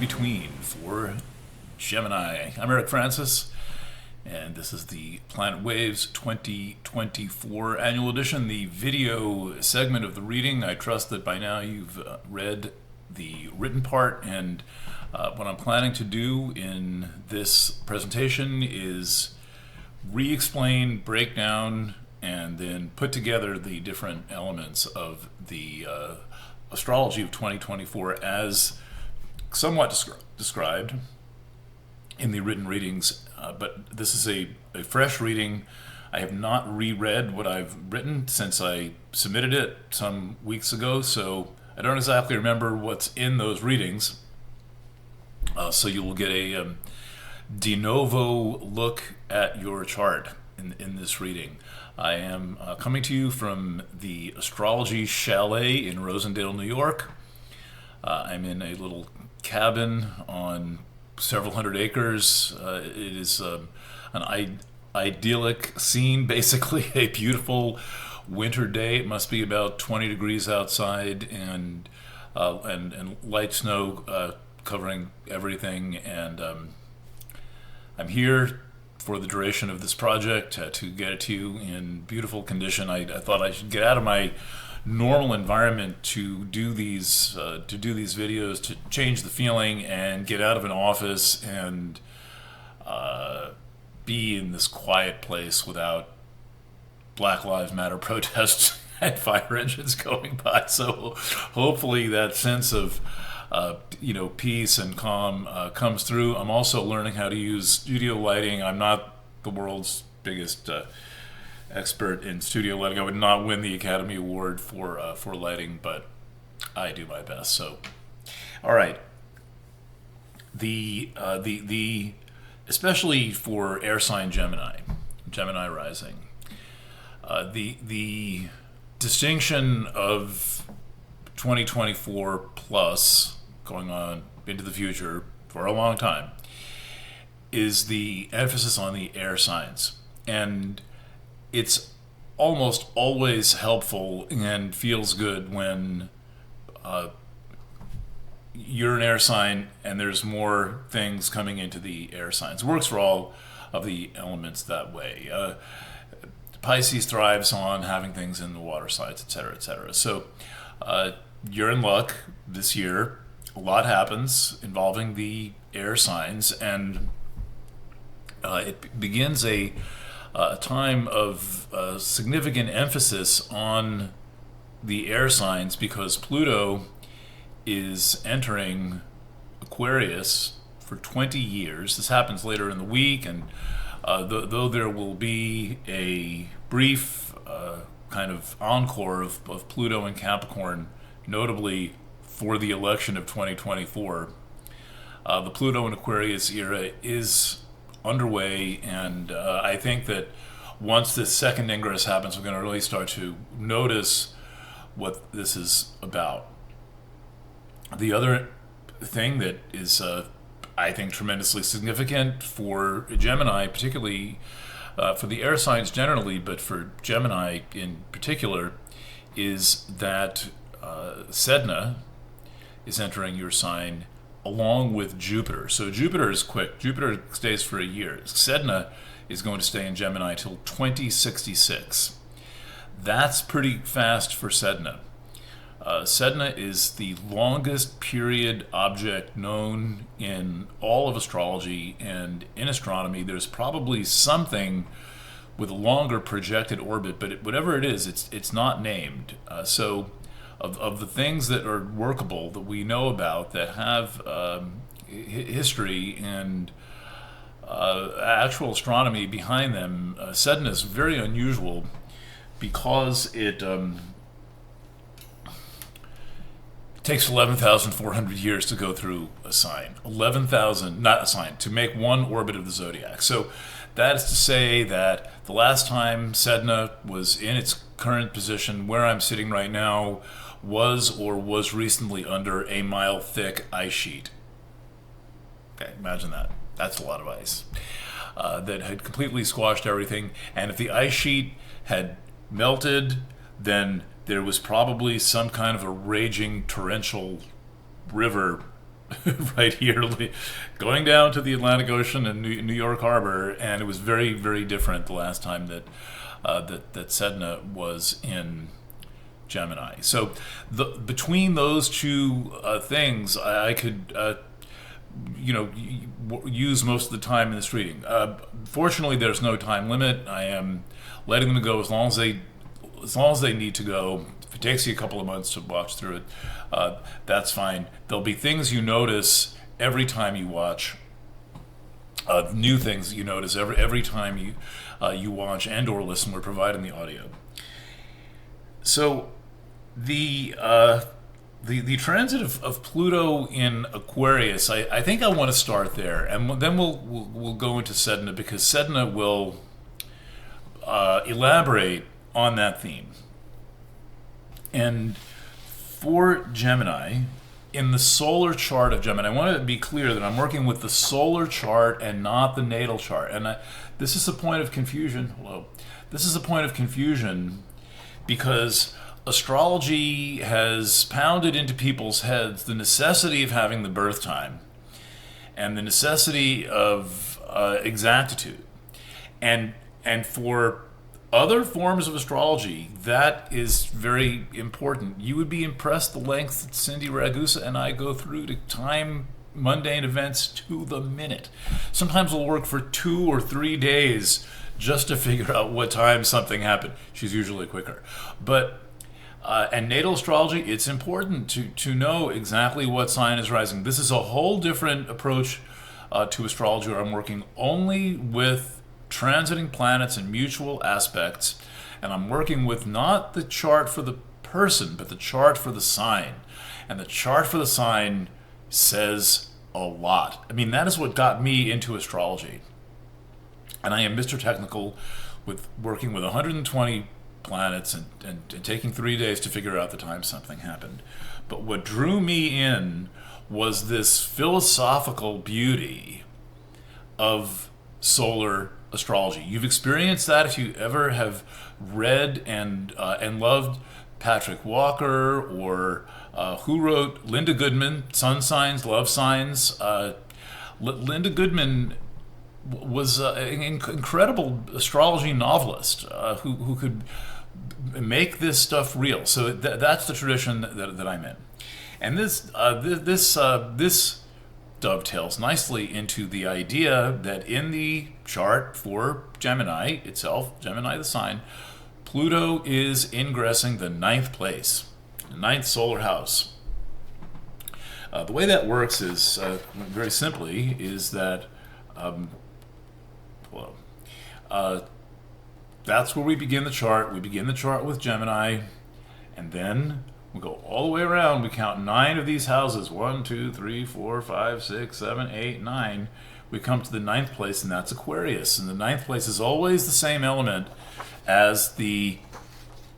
between for Gemini. I'm Eric Francis, and this is the Planet Waves 2024 annual edition, the video segment of the reading. I trust that by now you've read the written part, and what I'm planning to do in this presentation is re-explain, break down, and then put together the different elements of the astrology of 2024 as somewhat described in the written readings, but this is a fresh reading. I have not reread what I've written since I submitted it some weeks ago, so I don't exactly remember what's in those readings. So you will get a de novo look at your chart in this reading. I am coming to you from the Astrology Chalet in Rosendale, New York. I'm in a little cabin on several hundred acres. It is an idyllic scene, basically a beautiful winter day. It must be about 20 degrees outside, and light snow covering everything. And I'm here for the duration of this project to get it to you in beautiful condition. I thought I should get out of my normal environment to do these videos, to change the feeling and get out of an office and be in this quiet place without Black Lives Matter protests and fire engines going by. So hopefully that sense of peace and calm comes through. I'm also learning how to use studio lighting. I'm not the world's biggest expert in studio lighting. I would not win the Academy Award for lighting, but I do my best. So, all right. The especially for air sign Gemini rising, the distinction of 2024 plus going on into the future for a long time is the emphasis on the air signs. And it's almost always helpful and feels good when you're an air sign and there's more things coming into the air signs. It works for all of the elements that way. Pisces thrives on having things in the water signs, etc., etc. So you're in luck this year. A lot happens involving the air signs, and it begins a time of significant emphasis on the air signs because Pluto is entering Aquarius for 20 years. This happens later in the week, and though there will be a brief kind of encore of Pluto and Capricorn, notably for the election of 2024, the Pluto and Aquarius era is underway, and I think that once this second ingress happens, we're going to really start to notice what this is about. The other thing that is, I think, tremendously significant for Gemini, particularly for the air signs generally, but for Gemini in particular, is that Sedna is entering your sign along with Jupiter. So Jupiter is quick. Jupiter stays for a year. Sedna is going to stay in Gemini till 2066. That's pretty fast for Sedna. Sedna is the longest period object known in all of astrology, and in astronomy there's probably something with a longer projected orbit, but whatever it is, it's not named. So of the things that are workable that we know about that have history and actual astronomy behind them, Sedna is very unusual because it takes 11,400 years to go through a sign. 11,000, not a sign, to make one orbit of the zodiac. So that is to say that the last time Sedna was in its current position, where I'm sitting right now, was recently under a mile thick ice sheet. Okay, imagine that. That's a lot of ice. That had completely squashed everything. And if the ice sheet had melted, then there was probably some kind of a raging torrential river right here, going down to the Atlantic Ocean and New York Harbor, and it was very, very different the last time that that Sedna was in Gemini. So between those two things, I could use most of the time in this reading. Fortunately, there's no time limit. I am letting them go as long as they need to go. If it takes you a couple of months to watch through it, that's fine. There'll be things you notice every time you watch. New things you notice every time you watch and or listen. We're providing the audio. So the transit of Pluto in Aquarius, I think I want to start there, and then we'll go into Sedna, because Sedna will elaborate on that theme. And for Gemini, in the solar chart of Gemini, I want to be clear that I'm working with the solar chart and not the natal chart. And this is a point of confusion. Hello. This is a point of confusion because astrology has pounded into people's heads the necessity of having the birth time and the necessity of exactitude. And for other forms of astrology, that is very important. You would be impressed the length that Cindy Ragusa and I go through to time mundane events to the minute. Sometimes we'll work for 2 or 3 days just to figure out what time something happened. She's usually quicker. But and natal astrology, it's important to know exactly what sign is rising. This is a whole different approach to astrology, where I'm working only with transiting planets and mutual aspects, and I'm working with not the chart for the person, but the chart for the sign. And the chart for the sign says a lot. I mean, that is what got me into astrology. And I am Mr. Technical with working with 120 planets and taking 3 days to figure out the time something happened. But what drew me in was this philosophical beauty of solar astrology. You've experienced that if you ever have read and loved Patrick Walker, or who wrote Linda Goodman, Sun Signs, Love Signs. Linda Goodman was an incredible astrology novelist who could make this stuff real. So that's the tradition that I'm in, and this dovetails nicely into the idea that in the chart for Gemini itself, Gemini the sign, Pluto is ingressing the 9th place, the 9th solar house. The way that works is, very simply, is that that's where we begin the chart. We begin the chart with Gemini, and then we go all the way around. We count 9 of these houses. 1, 2, 3, 4, 5, 6, 7, 8, 9. We come to the 9th place, and that's Aquarius. And the 9th place is always the same element as the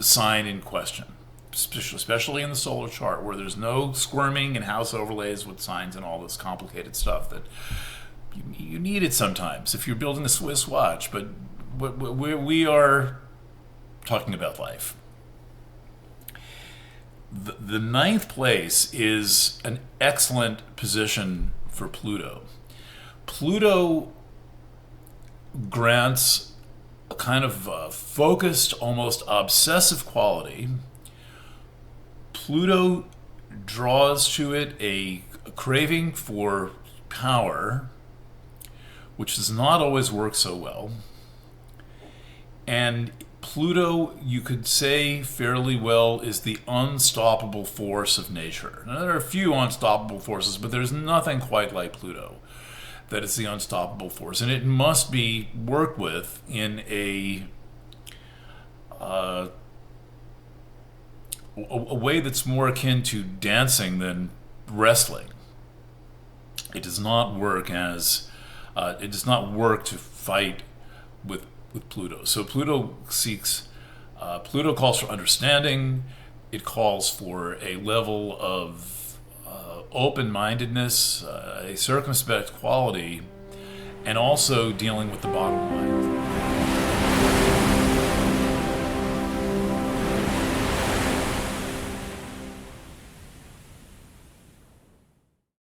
sign in question, especially in the solar chart, where there's no squirming and house overlays with signs and all this complicated stuff that you need it sometimes if you're building a Swiss watch. But we are talking about life. The 9th place is an excellent position for Pluto. Pluto grants a kind of focused, almost obsessive quality. Pluto draws to it a craving for power, which does not always work so well. And Pluto, you could say fairly well, is the unstoppable force of nature. Now, there are a few unstoppable forces, but there's nothing quite like Pluto that is the unstoppable force. And it must be worked with in a way that's more akin to dancing than wrestling. It does not work to fight with Pluto. So Pluto calls for understanding. It calls for a level of open-mindedness, a circumspect quality, and also dealing with the bottom line.